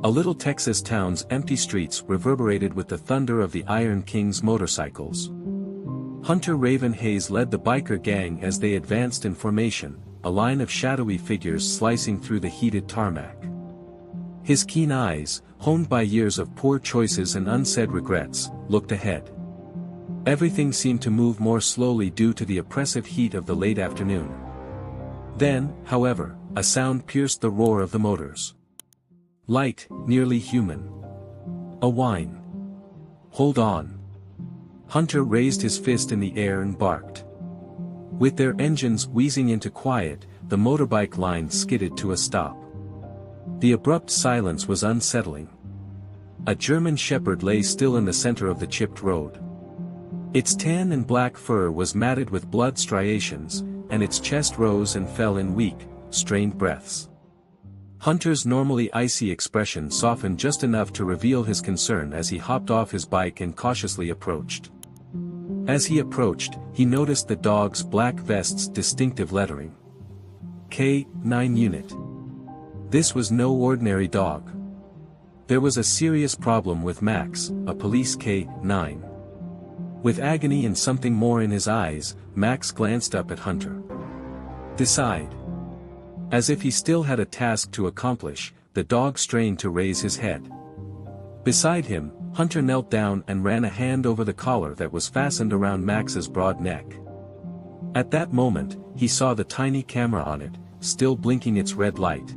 A little Texas town's empty streets reverberated with the thunder of the Iron King's motorcycles. Hunter Raven Hayes led the biker gang as they advanced in formation, a line of shadowy figures slicing through the heated tarmac. His keen eyes, honed by years of poor choices and unsaid regrets, looked ahead. Everything seemed to move more slowly due to the oppressive heat of the late afternoon. Then, however, a sound pierced the roar of the motors. Light, nearly human. A whine. "Hold on." Hunter raised his fist in the air and barked. With their engines wheezing into quiet, the motorbike line skidded to a stop. The abrupt silence was unsettling. A German shepherd lay still in the center of the chipped road. Its tan and black fur was matted with blood striations, and its chest rose and fell in weak, strained breaths. Hunter's normally icy expression softened just enough to reveal his concern as he hopped off his bike and cautiously approached. As he approached, he noticed the dog's black vest's distinctive lettering. K9 unit. This was no ordinary dog. There was a serious problem with Max, a police K9. With agony and something more in his eyes, Max glanced up at Hunter. Decide. As if he still had a task to accomplish, the dog strained to raise his head. Beside him, Hunter knelt down and ran a hand over the collar that was fastened around Max's broad neck. At that moment, he saw the tiny camera on it, still blinking its red light.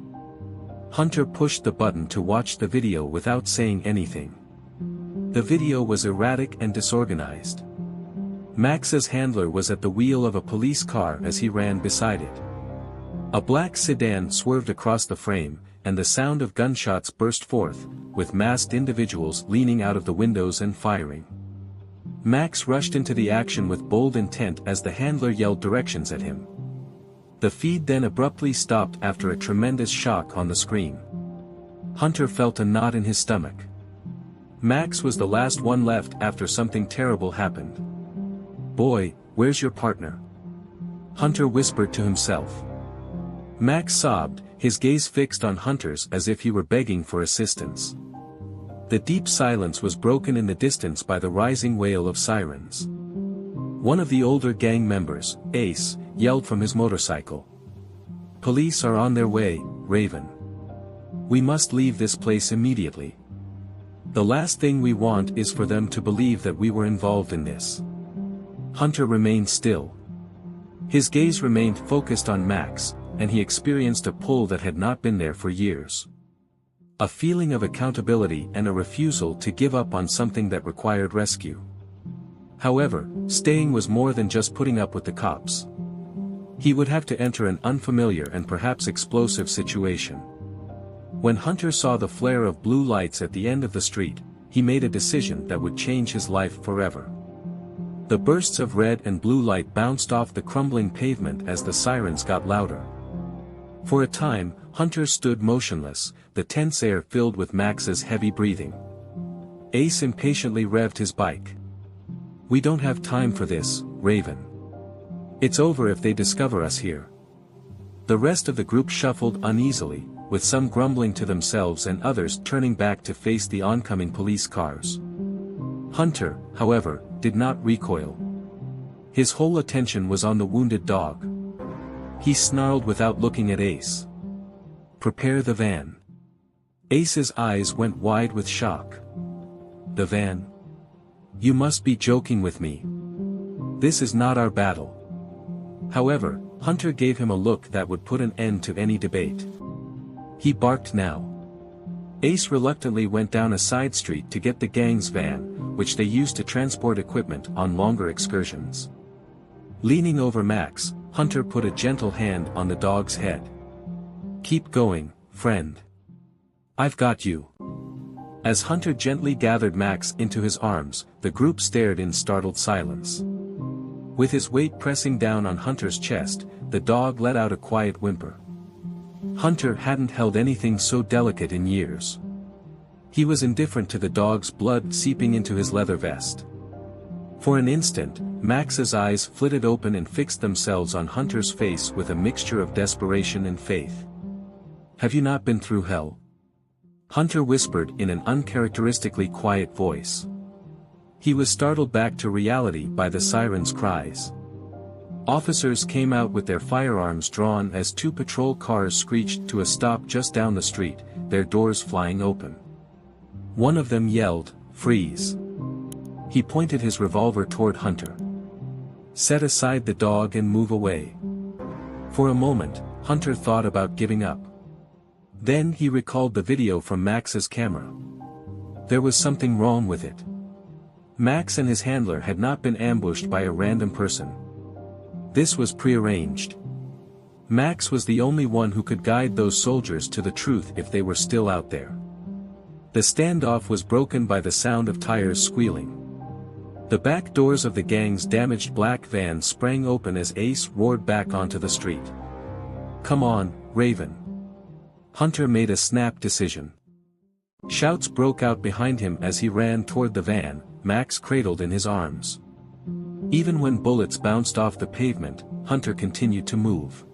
Hunter pushed the button to watch the video without saying anything. The video was erratic and disorganized. Max's handler was at the wheel of a police car as he ran beside it. A black sedan swerved across the frame, and the sound of gunshots burst forth, with masked individuals leaning out of the windows and firing. Max rushed into the action with bold intent as the handler yelled directions at him. The feed then abruptly stopped after a tremendous shock on the screen. Hunter felt a knot in his stomach. Max was the last one left after something terrible happened. "Boy, where's your partner?" Hunter whispered to himself. Max sobbed, his gaze fixed on Hunter's as if he were begging for assistance. The deep silence was broken in the distance by the rising wail of sirens. One of the older gang members, Ace, yelled from his motorcycle. "Police are on their way, Raven. We must leave this place immediately. The last thing we want is for them to believe that we were involved in this." Hunter remained still. His gaze remained focused on Max, and he experienced a pull that had not been there for years. A feeling of accountability and a refusal to give up on something that required rescue. However, staying was more than just putting up with the cops. He would have to enter an unfamiliar and perhaps explosive situation. When Hunter saw the flare of blue lights at the end of the street, he made a decision that would change his life forever. The bursts of red and blue light bounced off the crumbling pavement as the sirens got louder. For a time, Hunter stood motionless, the tense air filled with Max's heavy breathing. Ace impatiently revved his bike. "We don't have time for this, Raven. It's over if they discover us here." The rest of the group shuffled uneasily, with some grumbling to themselves and others turning back to face the oncoming police cars. Hunter, however, did not recoil. His whole attention was on the wounded dog. He snarled without looking at Ace. "Prepare the van." Ace's eyes went wide with shock. "The van? You must be joking with me. This is not our battle." However, Hunter gave him a look that would put an end to any debate. He barked now. Ace reluctantly went down a side street to get the gang's van, which they used to transport equipment on longer excursions. Leaning over Max, Hunter put a gentle hand on the dog's head. "Keep going, friend. I've got you." As Hunter gently gathered Max into his arms, the group stared in startled silence. With his weight pressing down on Hunter's chest, the dog let out a quiet whimper. Hunter hadn't held anything so delicate in years. He was indifferent to the dog's blood seeping into his leather vest. For an instant, Max's eyes flitted open and fixed themselves on Hunter's face with a mixture of desperation and faith. "Have you not been through hell?" Hunter whispered in an uncharacteristically quiet voice. He was startled back to reality by the siren's cries. Officers came out with their firearms drawn as two patrol cars screeched to a stop just down the street, their doors flying open. One of them yelled, "Freeze!" He pointed his revolver toward Hunter. "Set aside the dog and move away." For a moment, Hunter thought about giving up. Then he recalled the video from Max's camera. There was something wrong with it. Max and his handler had not been ambushed by a random person. This was prearranged. Max was the only one who could guide those soldiers to the truth if they were still out there. The standoff was broken by the sound of tires squealing. The back doors of the gang's damaged black van sprang open as Ace roared back onto the street. "Come on, Raven." Hunter made a snap decision. Shouts broke out behind him as he ran toward the van, Max cradled in his arms. Even when bullets bounced off the pavement, Hunter continued to move.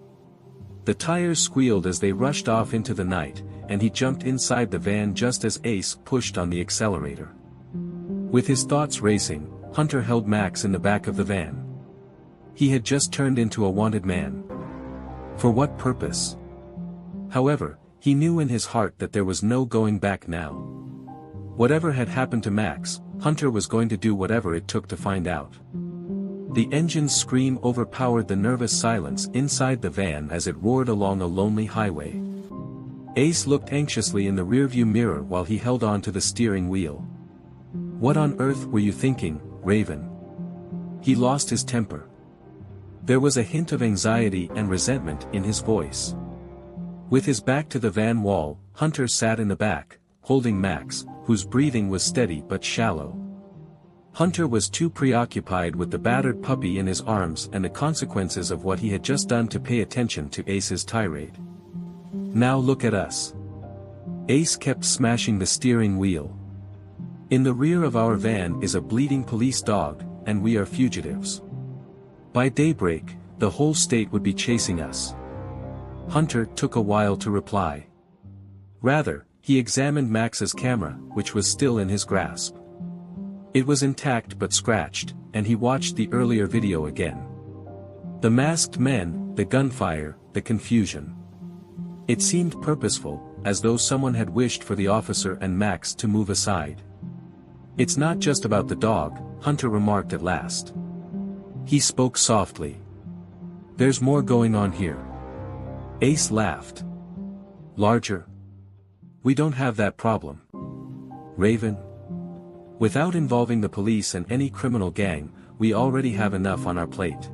The tires squealed as they rushed off into the night, and he jumped inside the van just as Ace pushed on the accelerator. With his thoughts racing, Hunter held Max in the back of the van. He had just turned into a wanted man. For what purpose? However, he knew in his heart that there was no going back now. Whatever had happened to Max, Hunter was going to do whatever it took to find out. The engine's scream overpowered the nervous silence inside the van as it roared along a lonely highway. Ace looked anxiously in the rearview mirror while he held on to the steering wheel. "What on earth were you thinking, Raven?" He lost his temper. There was a hint of anxiety and resentment in his voice. With his back to the van wall, Hunter sat in the back, holding Max, whose breathing was steady but shallow. Hunter was too preoccupied with the battered puppy in his arms and the consequences of what he had just done to pay attention to Ace's tirade. "Now look at us." Ace kept smashing the steering wheel. "In the rear of our van is a bleeding police dog, and we are fugitives. By daybreak, the whole state would be chasing us." Hunter took a while to reply. Rather, he examined Max's camera, which was still in his grasp. It was intact but scratched, and he watched the earlier video again. The masked men, the gunfire, the confusion. It seemed purposeful, as though someone had wished for the officer and Max to move aside. "It's not just about the dog," Hunter remarked at last. He spoke softly. "There's more going on here." Ace laughed. "Larger? We don't have that problem. Raven? Without involving the police and any criminal gang, we already have enough on our plate."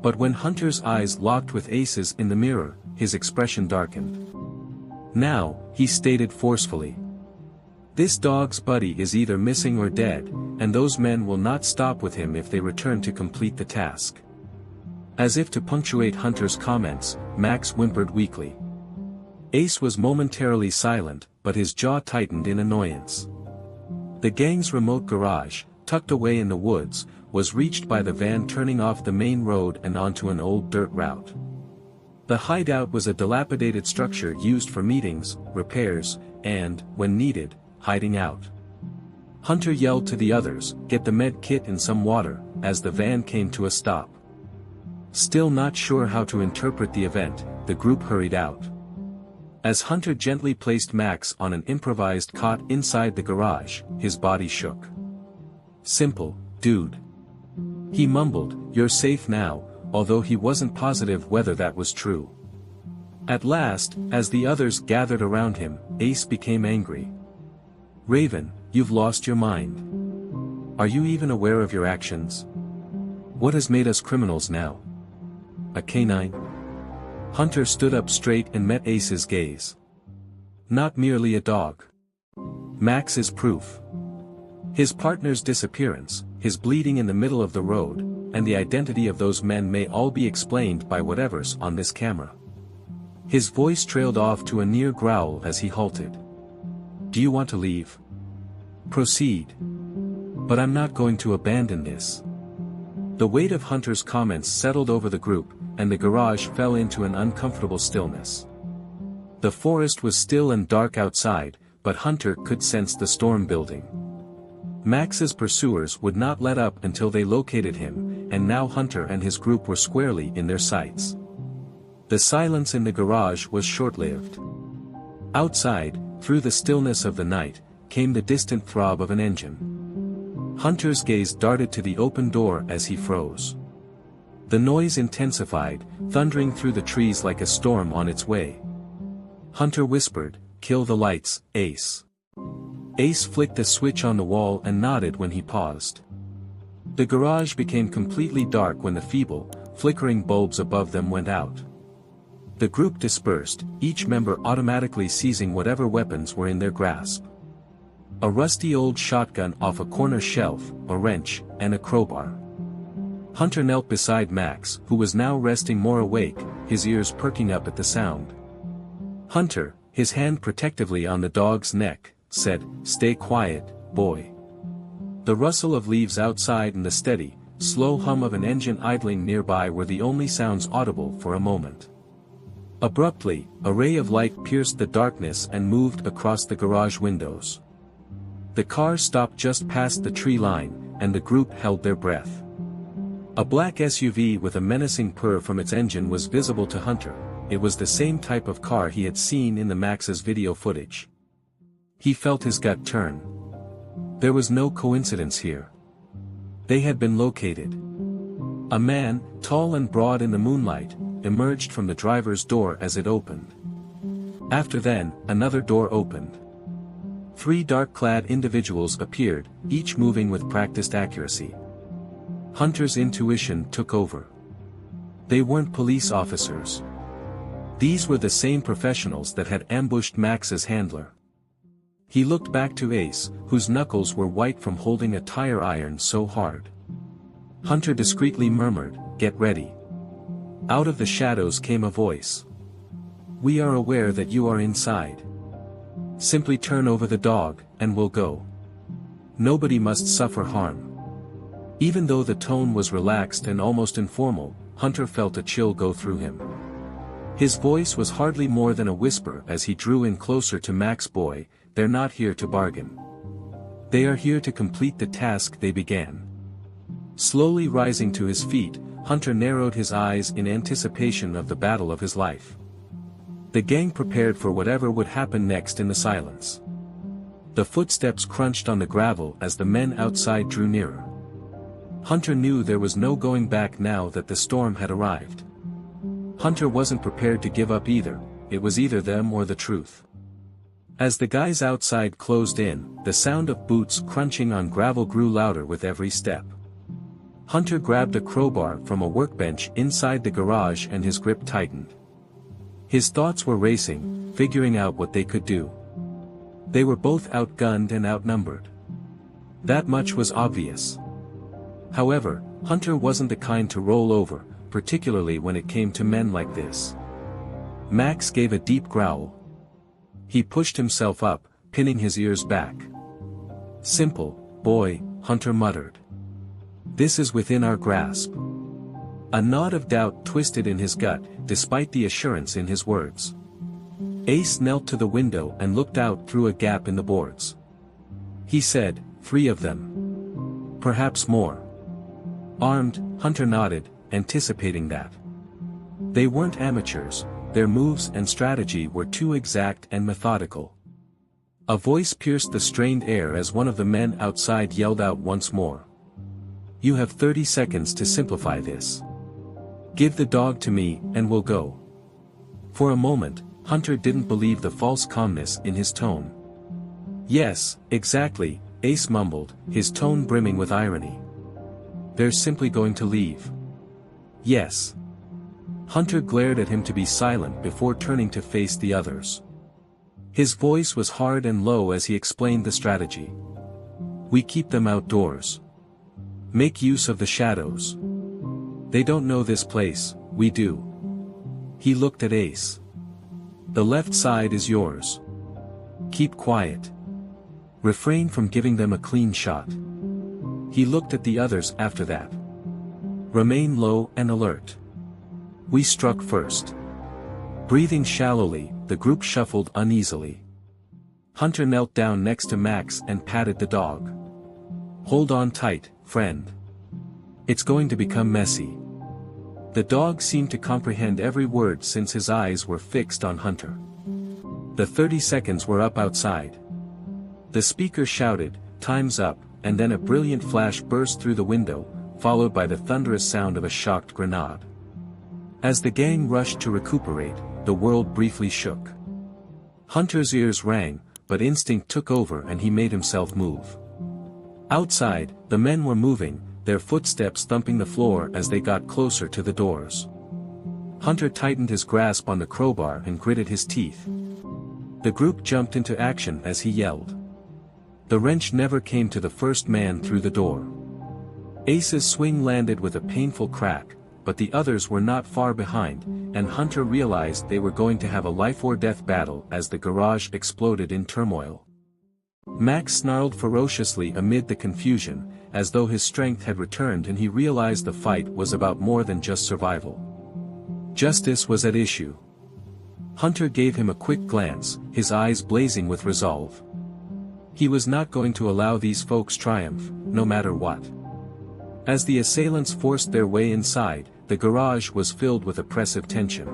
But when Hunter's eyes locked with Ace's in the mirror, his expression darkened. "Now," he stated forcefully. "This dog's buddy is either missing or dead, and those men will not stop with him if they return to complete the task." As if to punctuate Hunter's comments, Max whimpered weakly. Ace was momentarily silent, but his jaw tightened in annoyance. The gang's remote garage, tucked away in the woods, was reached by the van turning off the main road and onto an old dirt route. The hideout was a dilapidated structure used for meetings, repairs, and, when needed, hiding out. Hunter yelled to the others, "Get the med kit and some water," as the van came to a stop. Still not sure how to interpret the event, the group hurried out. As Hunter gently placed Max on an improvised cot inside the garage, his body shook. "Simple, dude." He mumbled, "You're safe now," although he wasn't positive whether that was true. At last, as the others gathered around him, Ace became angry. "Raven, you've lost your mind. Are you even aware of your actions? What has made us criminals now? A canine?" Hunter stood up straight and met Ace's gaze. "Not merely a dog. Max is proof. His partner's disappearance, his bleeding in the middle of the road, and the identity of those men may all be explained by whatever's on this camera." His voice trailed off to a near growl as he halted. "Do you want to leave? Proceed. But I'm not going to abandon this." The weight of Hunter's comments settled over the group, and the garage fell into an uncomfortable stillness. The forest was still and dark outside, but Hunter could sense the storm building. Max's pursuers would not let up until they located him, and now Hunter and his group were squarely in their sights. The silence in the garage was short-lived. Outside, through the stillness of the night, came the distant throb of an engine. Hunter's gaze darted to the open door as he froze. The noise intensified, thundering through the trees like a storm on its way. Hunter whispered, "Kill the lights, Ace." Ace flicked a switch on the wall and nodded when he paused. The garage became completely dark when the feeble, flickering bulbs above them went out. The group dispersed, each member automatically seizing whatever weapons were in their grasp. A rusty old shotgun off a corner shelf, a wrench, and a crowbar. Hunter knelt beside Max, who was now resting more awake, his ears perking up at the sound. Hunter, his hand protectively on the dog's neck, said, "Stay quiet, boy." The rustle of leaves outside and the steady, slow hum of an engine idling nearby were the only sounds audible for a moment. Abruptly, a ray of light pierced the darkness and moved across the garage windows. The car stopped just past the tree line, and the group held their breath. A black SUV with a menacing purr from its engine was visible to Hunter. It was the same type of car he had seen in the Max's video footage. He felt his gut turn. There was no coincidence here. They had been located. A man, tall and broad in the moonlight, emerged from the driver's door as it opened. After then, another door opened. 3 dark-clad individuals appeared, each moving with practiced accuracy. Hunter's intuition took over. They weren't police officers. These were the same professionals that had ambushed Max's handler. He looked back to Ace, whose knuckles were white from holding a tire iron so hard. Hunter discreetly murmured, "Get ready." Out of the shadows came a voice. "We are aware that you are inside. Simply turn over the dog, and we'll go. Nobody must suffer harm." Even though the tone was relaxed and almost informal, Hunter felt a chill go through him. His voice was hardly more than a whisper as he drew in closer to Max. "Boy, they're not here to bargain. They are here to complete the task they began." Slowly rising to his feet, Hunter narrowed his eyes in anticipation of the battle of his life. The gang prepared for whatever would happen next in the silence. The footsteps crunched on the gravel as the men outside drew nearer. Hunter knew there was no going back now that the storm had arrived. Hunter wasn't prepared to give up either. It was either them or the truth. As the guys outside closed in, the sound of boots crunching on gravel grew louder with every step. Hunter grabbed a crowbar from a workbench inside the garage and his grip tightened. His thoughts were racing, figuring out what they could do. They were both outgunned and outnumbered. That much was obvious. However, Hunter wasn't the kind to roll over, particularly when it came to men like this. Max gave a deep growl. He pushed himself up, pinning his ears back. "Simple, boy," Hunter muttered. "This is within our grasp." A knot of doubt twisted in his gut, despite the assurance in his words. Ace knelt to the window and looked out through a gap in the boards. He said, "3 of them. Perhaps more." Armed, Hunter nodded, anticipating that. They weren't amateurs, their moves and strategy were too exact and methodical. A voice pierced the strained air as one of the men outside yelled out once more. "You have 30 seconds to simplify this. Give the dog to me, and we'll go." For a moment, Hunter didn't believe the false calmness in his tone. "Yes, exactly," Ace mumbled, his tone brimming with irony. "They're simply going to leave." "Yes." Hunter glared at him to be silent before turning to face the others. His voice was hard and low as he explained the strategy. "We keep them outdoors. Make use of the shadows. They don't know this place, we do." He looked at Ace. "The left side is yours. Keep quiet. Refrain from giving them a clean shot." He looked at the others after that. "Remain low and alert. We struck first." Breathing shallowly, the group shuffled uneasily. Hunter knelt down next to Max and patted the dog. "Hold on tight, friend. It's going to become messy." The dog seemed to comprehend every word since his eyes were fixed on Hunter. The 30 seconds were up outside. The speaker shouted, "Time's up," and then a brilliant flash burst through the window, followed by the thunderous sound of a shocked grenade. As the gang rushed to recuperate, the world briefly shook. Hunter's ears rang, but instinct took over and he made himself move. Outside, the men were moving, their footsteps thumping the floor as they got closer to the doors. Hunter tightened his grasp on the crowbar and gritted his teeth. The group jumped into action as he yelled. The wrench never came to the first man through the door. Ace's swing landed with a painful crack, but the others were not far behind, and Hunter realized they were going to have a life-or-death battle as the garage exploded in turmoil. Max snarled ferociously amid the confusion, as though his strength had returned and he realized the fight was about more than just survival. Justice was at issue. Hunter gave him a quick glance, his eyes blazing with resolve. He was not going to allow these folks triumph, no matter what. As the assailants forced their way inside, the garage was filled with oppressive tension.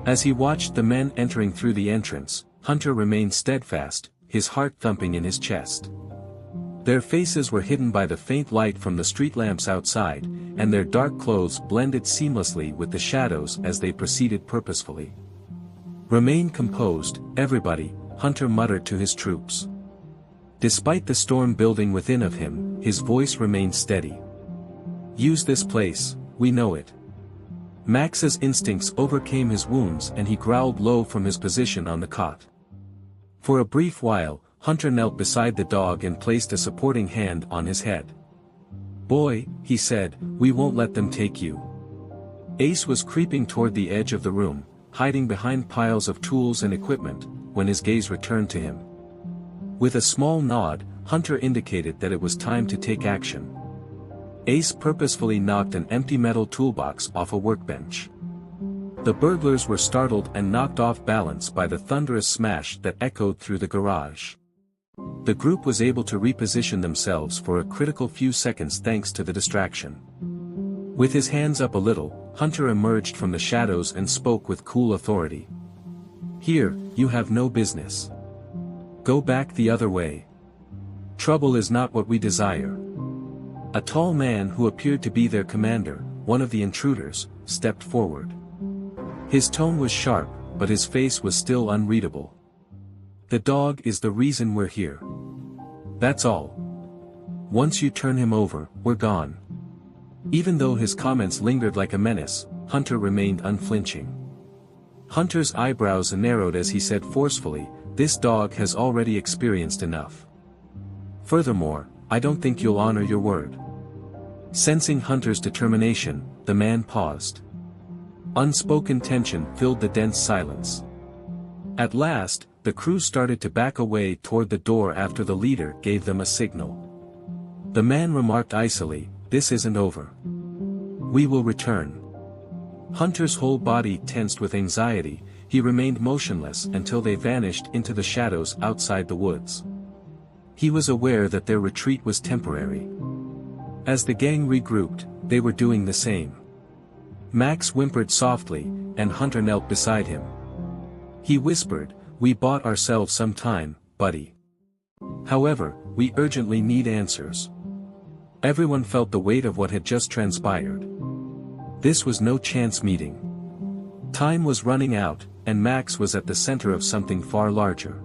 As he watched the men entering through the entrance, Hunter remained steadfast, his heart thumping in his chest. Their faces were hidden by the faint light from the street lamps outside, and their dark clothes blended seamlessly with the shadows as they proceeded purposefully. "Remain composed, everybody," Hunter muttered to his troops. Despite the storm building within of him, his voice remained steady. "Use this place, we know it." Max's instincts overcame his wounds and he growled low from his position on the cot. For a brief while, Hunter knelt beside the dog and placed a supporting hand on his head. "Boy," he said, "we won't let them take you." Ace was creeping toward the edge of the room, hiding behind piles of tools and equipment, when his gaze returned to him. With a small nod, Hunter indicated that it was time to take action. Ace purposefully knocked an empty metal toolbox off a workbench. The burglars were startled and knocked off balance by the thunderous smash that echoed through the garage. The group was able to reposition themselves for a critical few seconds thanks to the distraction. With his hands up a little, Hunter emerged from the shadows and spoke with cool authority. "Here, you have no business. Go back the other way. Trouble is not what we desire." A tall man who appeared to be their commander, one of the intruders, stepped forward. His tone was sharp, but his face was still unreadable. "The dog is the reason we're here. That's all. Once you turn him over, we're gone." Even though his comments lingered like a menace, Hunter remained unflinching. Hunter's eyebrows narrowed as he said forcefully, "This dog has already experienced enough. Furthermore, I don't think you'll honor your word." Sensing Hunter's determination, the man paused. Unspoken tension filled the dense silence. At last, the crew started to back away toward the door after the leader gave them a signal. The man remarked icily, "This isn't over. We will return." Hunter's whole body tensed with anxiety, he remained motionless until they vanished into the shadows outside the woods. He was aware that their retreat was temporary. As the gang regrouped, they were doing the same. Max whimpered softly, and Hunter knelt beside him. He whispered, "We bought ourselves some time, buddy. However, we urgently need answers." Everyone felt the weight of what had just transpired. This was no chance meeting. Time was running out, and Max was at the center of something far larger.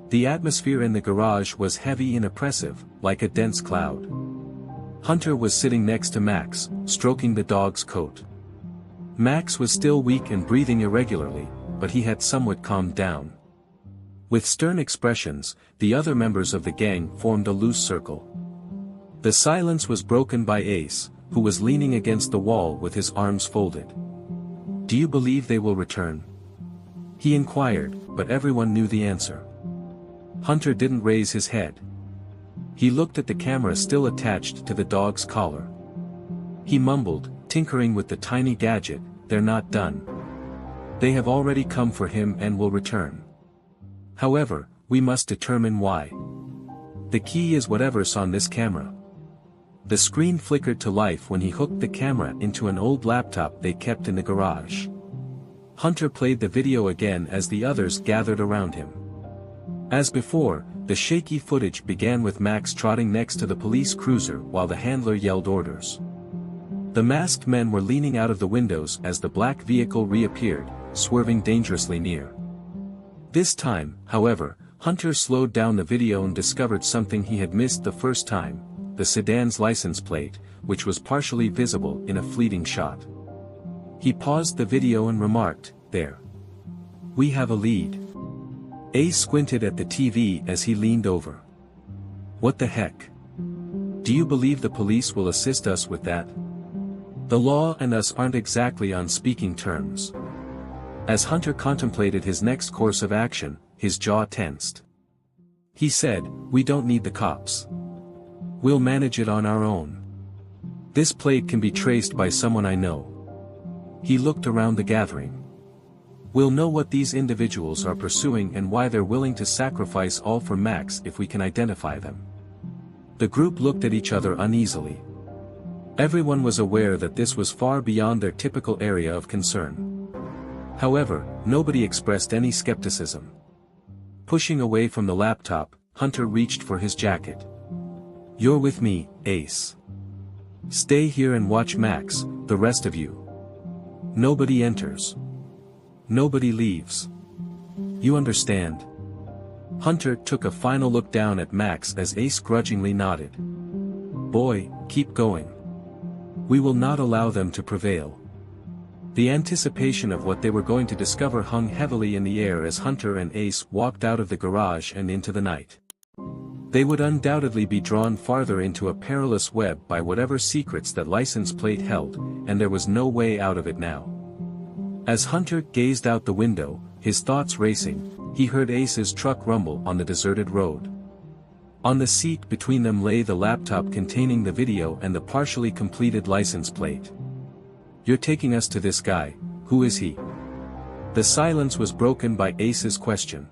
The atmosphere in the garage was heavy and oppressive, like a dense cloud. Hunter was sitting next to Max, stroking the dog's coat. Max was still weak and breathing irregularly, but he had somewhat calmed down. With stern expressions, the other members of the gang formed a loose circle. The silence was broken by Ace, who was leaning against the wall with his arms folded. "Do you believe they will return?" he inquired, but everyone knew the answer. Hunter didn't raise his head. He looked at the camera still attached to the dog's collar. He mumbled, tinkering with the tiny gadget, "They're not done. They have already come for him and will return. However, We must determine why. The key is whatever's on this camera. The screen flickered to life when he hooked the camera into an old laptop they kept in the garage. Hunter played the video again as the others gathered around him. As before, the shaky footage began with Max trotting next to the police cruiser while the handler yelled orders. The masked men were leaning out of the windows as the black vehicle reappeared, swerving dangerously near. This time, however, Hunter slowed down the video and discovered something he had missed the first time: the sedan's license plate, which was partially visible in a fleeting shot. He paused the video and remarked, "There. We have a lead." Ace squinted at the TV as he leaned over. "What the heck? Do you believe the police will assist us with that? The law and us aren't exactly on speaking terms." As Hunter contemplated his next course of action, his jaw tensed. He said, "We don't need the cops. We'll manage it on our own. This plate can be traced by someone I know." He looked around the gathering. "We'll know what these individuals are pursuing and why they're willing to sacrifice all for Max if we can identify them." The group looked at each other uneasily. Everyone was aware that this was far beyond their typical area of concern. However, nobody expressed any skepticism. Pushing away from the laptop, Hunter reached for his jacket. "You're with me, Ace. Stay here and watch Max, the rest of you. Nobody enters. Nobody leaves. You understand?" Hunter took a final look down at Max as Ace grudgingly nodded. "Boy, keep going. We will not allow them to prevail." The anticipation of what they were going to discover hung heavily in the air as Hunter and Ace walked out of the garage and into the night. They would undoubtedly be drawn farther into a perilous web by whatever secrets that license plate held, and there was no way out of it now. As Hunter gazed out the window, his thoughts racing, he heard Ace's truck rumble on the deserted road. On the seat between them lay the laptop containing the video and the partially completed license plate. "You're taking us to this guy, who is he?" The silence was broken by Ace's question.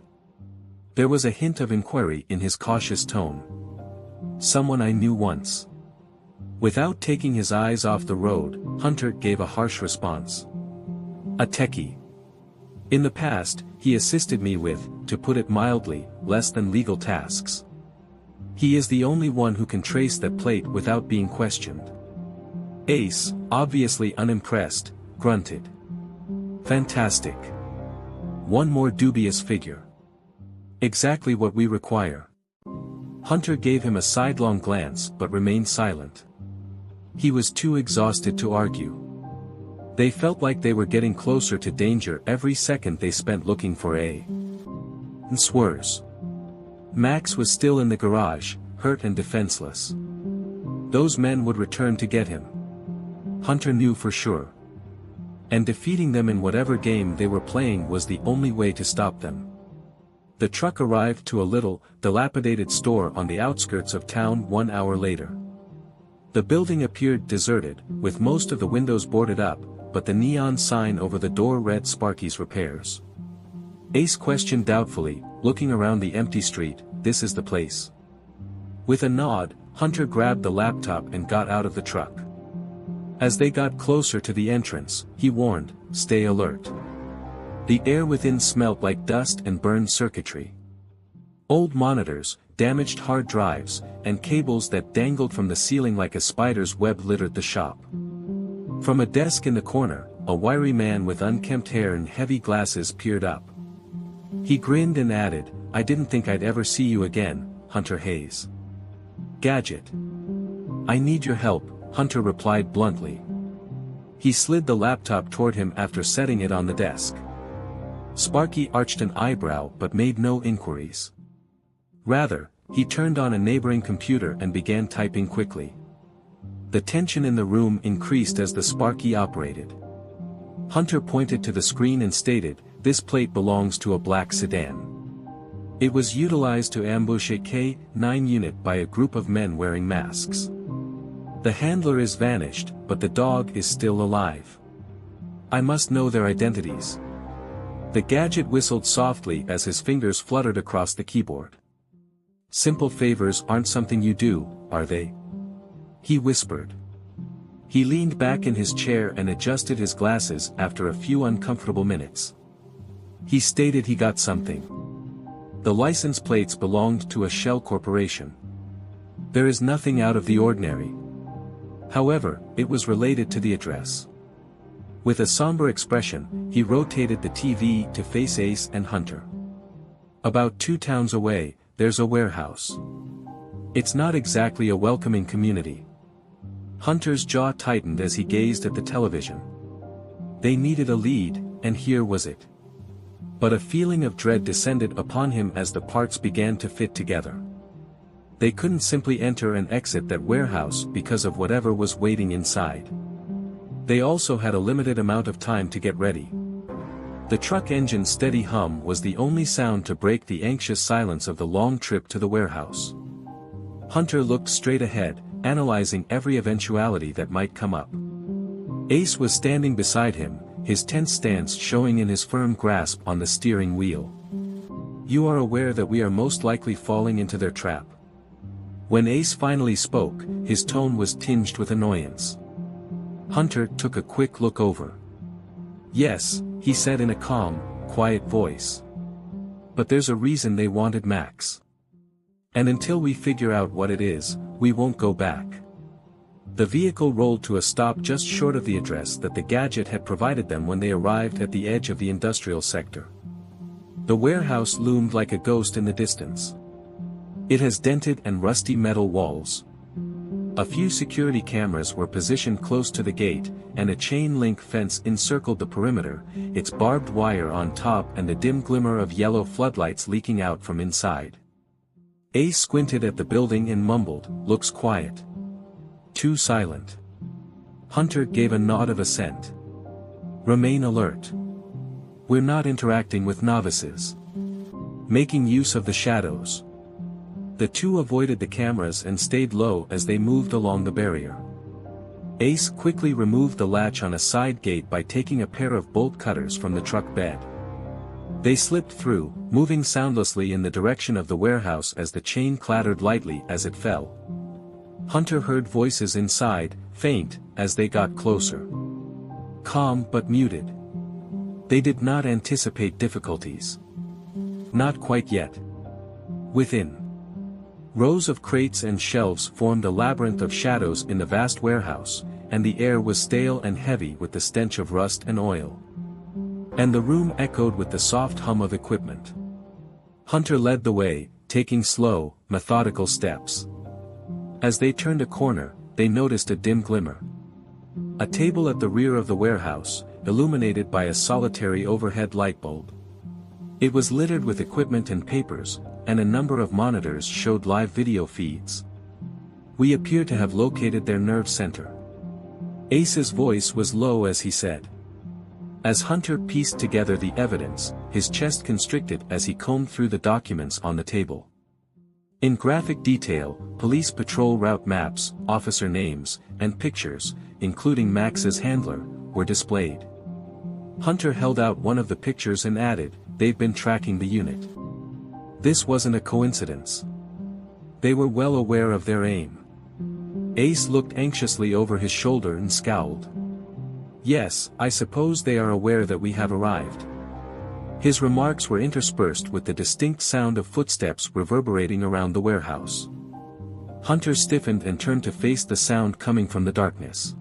There was a hint of inquiry in his cautious tone. "Someone I knew once." Without taking his eyes off the road, Hunter gave a harsh response. "A techie. In the past, he assisted me with, to put it mildly, less than legal tasks. He is the only one who can trace that plate without being questioned." Ace, obviously unimpressed, grunted. "Fantastic. One more dubious figure. Exactly what we require." Hunter gave him a sidelong glance but remained silent. He was too exhausted to argue. They felt like they were getting closer to danger every second they spent looking for answers. Max was still in the garage, hurt and defenseless. Those men would return to get him. Hunter knew for sure. And defeating them in whatever game they were playing was the only way to stop them. The truck arrived to a little, dilapidated store on the outskirts of town 1 hour later. The building appeared deserted, with most of the windows boarded up, but the neon sign over the door read Sparky's Repairs. Ace questioned doubtfully, looking around the empty street, "This is the place?" With a nod, Hunter grabbed the laptop and got out of the truck. As they got closer to the entrance, he warned, "Stay alert." The air within smelt like dust and burned circuitry. Old monitors, damaged hard drives, and cables that dangled from the ceiling like a spider's web littered the shop. From a desk in the corner, a wiry man with unkempt hair and heavy glasses peered up. He grinned and added, "I didn't think I'd ever see you again, Hunter Hayes." "Gadget. I need your help," Hunter replied bluntly. He slid the laptop toward him after setting it on the desk. Sparky arched an eyebrow but made no inquiries. Rather, he turned on a neighboring computer and began typing quickly. The tension in the room increased as the Sparky operated. Hunter pointed to the screen and stated, "This plate belongs to a black sedan. It was utilized to ambush a K-9 unit by a group of men wearing masks. The handler is vanished, but the dog is still alive. I must know their identities." The gadget whistled softly as his fingers fluttered across the keyboard. "Simple favors aren't something you do, are they?" he whispered. He leaned back in his chair and adjusted his glasses after a few uncomfortable minutes. He stated he got something. The license plates belonged to a shell corporation. There is nothing out of the ordinary. However, it was related to the address. With a somber expression, he rotated the TV to face Ace and Hunter. "About 2 towns away, there's a warehouse. It's not exactly a welcoming community." Hunter's jaw tightened as he gazed at the television. They needed a lead, and here was it. But a feeling of dread descended upon him as the parts began to fit together. They couldn't simply enter and exit that warehouse because of whatever was waiting inside. They also had a limited amount of time to get ready. The truck engine's steady hum was the only sound to break the anxious silence of the long trip to the warehouse. Hunter looked straight ahead, analyzing every eventuality that might come up. Ace was standing beside him, his tense stance showing in his firm grasp on the steering wheel. "You are aware that we are most likely falling into their trap." When Ace finally spoke, his tone was tinged with annoyance. Hunter took a quick look over. "Yes," he said in a calm, quiet voice. "But there's a reason they wanted Max. And until we figure out what it is, we won't go back." The vehicle rolled to a stop just short of the address that the gadget had provided them when they arrived at the edge of the industrial sector. The warehouse loomed like a ghost in the distance. It has dented and rusty metal walls. A few security cameras were positioned close to the gate, and a chain-link fence encircled the perimeter, its barbed wire on top and the dim glimmer of yellow floodlights leaking out from inside. Ace squinted at the building and mumbled, "Looks quiet. Too silent." Hunter gave a nod of assent. "Remain alert. We're not interacting with novices. Making use of the shadows." The two avoided the cameras and stayed low as they moved along the barrier. Ace quickly removed the latch on a side gate by taking a pair of bolt cutters from the truck bed. They slipped through, moving soundlessly in the direction of the warehouse as the chain clattered lightly as it fell. Hunter heard voices inside, faint, as they got closer. Calm but muted. They did not anticipate difficulties. Not quite yet. Within, rows of crates and shelves formed a labyrinth of shadows in the vast warehouse, and the air was stale and heavy with the stench of rust and oil. And the room echoed with the soft hum of equipment. Hunter led the way, taking slow, methodical steps. As they turned a corner, they noticed a dim glimmer. A table at the rear of the warehouse, illuminated by a solitary overhead light bulb. It was littered with equipment and papers, and a number of monitors showed live video feeds. "We appear to have located their nerve center." Ace's voice was low as he said. As Hunter pieced together the evidence, his chest constricted as he combed through the documents on the table. In graphic detail, police patrol route maps, officer names, and pictures, including Max's handler, were displayed. Hunter held out one of the pictures and added, "They've been tracking the unit." This wasn't a coincidence. They were well aware of their aim. Ace looked anxiously over his shoulder and scowled. "Yes, I suppose they are aware that we have arrived." His remarks were interspersed with the distinct sound of footsteps reverberating around the warehouse. Hunter stiffened and turned to face the sound coming from the darkness.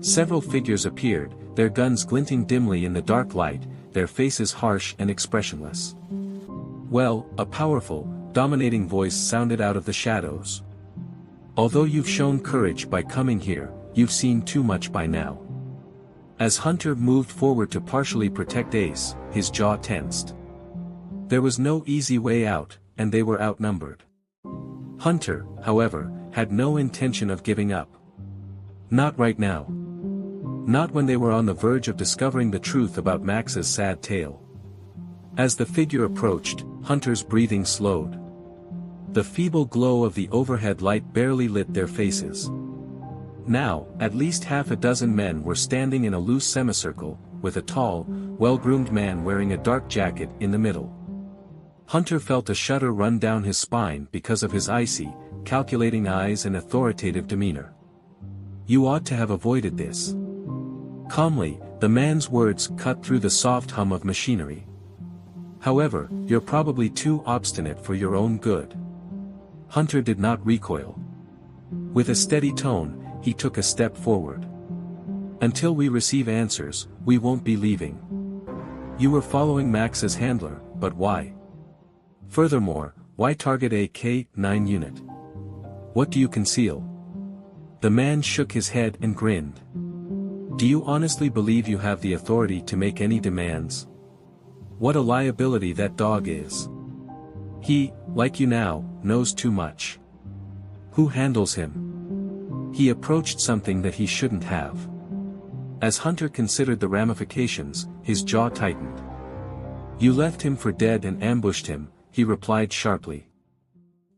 Several figures appeared, their guns glinting dimly in the dark light, their faces harsh and expressionless. "Well," a powerful, dominating voice sounded out of the shadows. "Although you've shown courage by coming here, you've seen too much by now." As Hunter moved forward to partially protect Ace, his jaw tensed. There was no easy way out, and they were outnumbered. Hunter, however, had no intention of giving up. Not right now. Not when they were on the verge of discovering the truth about Max's sad tale. As the figure approached, Hunter's breathing slowed. The feeble glow of the overhead light barely lit their faces. Now, at least half a dozen men were standing in a loose semicircle, with a tall, well-groomed man wearing a dark jacket in the middle. Hunter felt a shudder run down his spine because of his icy, calculating eyes and authoritative demeanor. "You ought to have avoided this." Calmly, the man's words cut through the soft hum of machinery. "However, you're probably too obstinate for your own good." Hunter did not recoil. With a steady tone, he took a step forward. "Until we receive answers, we won't be leaving. You were following Max as handler, but why? Furthermore, why target a K-9 unit? What do you conceal?" The man shook his head and grinned. "Do you honestly believe you have the authority to make any demands? What a liability that dog is. He, like you now, knows too much. Who handles him?" He approached something that he shouldn't have. As Hunter considered the ramifications, his jaw tightened. "You left him for dead and ambushed him," he replied sharply.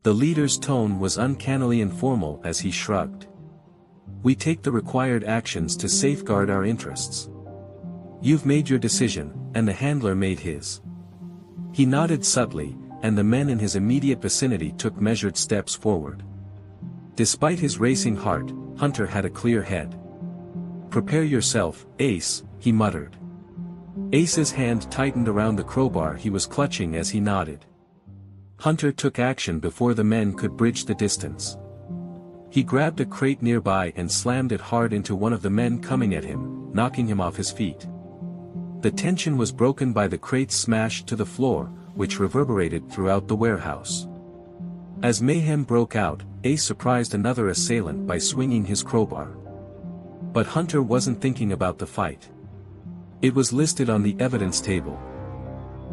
The leader's tone was uncannily informal as he shrugged. "We take the required actions to safeguard our interests. You've made your decision, and the handler made his." He nodded subtly, and the men in his immediate vicinity took measured steps forward. Despite his racing heart, Hunter had a clear head. "Prepare yourself, Ace," he muttered. Ace's hand tightened around the crowbar he was clutching as he nodded. Hunter took action before the men could bridge the distance. He grabbed a crate nearby and slammed it hard into one of the men coming at him, knocking him off his feet. The tension was broken by the crate's smash to the floor, which reverberated throughout the warehouse. As mayhem broke out, Ace surprised another assailant by swinging his crowbar. But Hunter wasn't thinking about the fight. It was listed on the evidence table.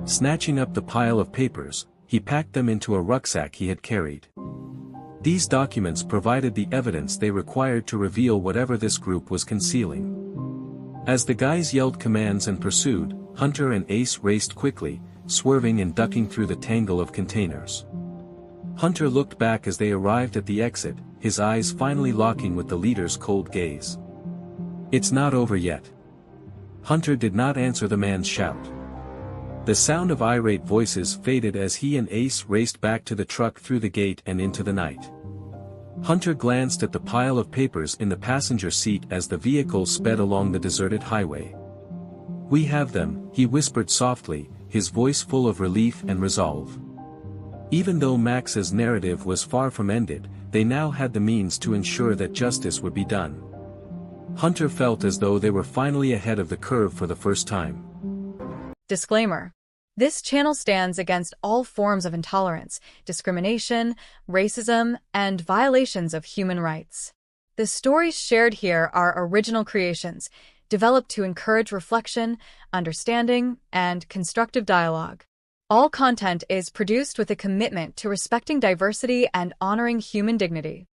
Snatching up the pile of papers, he packed them into a rucksack he had carried. These documents provided the evidence they required to reveal whatever this group was concealing. As the guys yelled commands and pursued, Hunter and Ace raced quickly, swerving and ducking through the tangle of containers. Hunter looked back as they arrived at the exit, his eyes finally locking with the leader's cold gaze. "It's not over yet." Hunter did not answer the man's shout. The sound of irate voices faded as he and Ace raced back to the truck through the gate and into the night. Hunter glanced at the pile of papers in the passenger seat as the vehicle sped along the deserted highway. "We have them," he whispered softly, his voice full of relief and resolve. Even though Max's narrative was far from ended, they now had the means to ensure that justice would be done. Hunter felt as though they were finally ahead of the curve for the first time. Disclaimer. This channel stands against all forms of intolerance, discrimination, racism, and violations of human rights. The stories shared here are original creations, developed to encourage reflection, understanding, and constructive dialogue. All content is produced with a commitment to respecting diversity and honoring human dignity.